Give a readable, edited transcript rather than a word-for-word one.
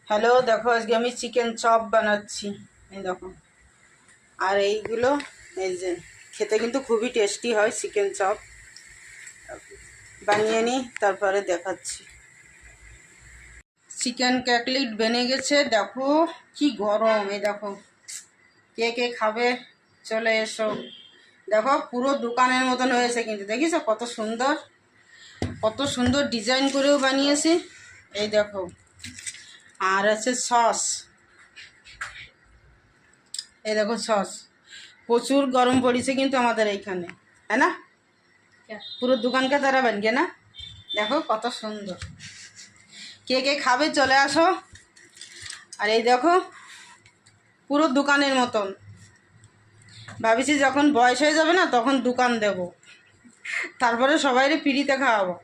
Hello, দেখো আজকে আমি চিকেন চপ বানাচ্ছি। এই দেখো, আর এইগুলো এই যে খেতে কিন্তু খুবই টেস্টি হয় চিকেন চপ। বানিয়ে নিই, তারপরে দেখাচ্ছি। চিকেন কাটলেট বেনে গেছে, দেখো কি গরম। এই দেখো, কে কে খাবে চলে এসো। দেখো পুরো দোকানের মতন হয়েছে, কিন্তু দেখিছো কত সুন্দর, কত সুন্দর ডিজাইন করেও বানিয়েছি। এই দেখো, আর আছে সস। এই দেখো সস, প্রচুর গরম পড়েছে কিন্তু আমাদের এইখানে, है ना? পুরো দোকানকে তারা বানিয়ে না, দেখো কত সুন্দর। কে কে খাবে চলে আসো। আর এই দেখো পুরো দোকানের মতন। ভাবিছি যখন বয়স হয়ে যাবে না তখন দোকান দেব, তারপরে সবাইরে ফ্রিতে খাওয়াবো।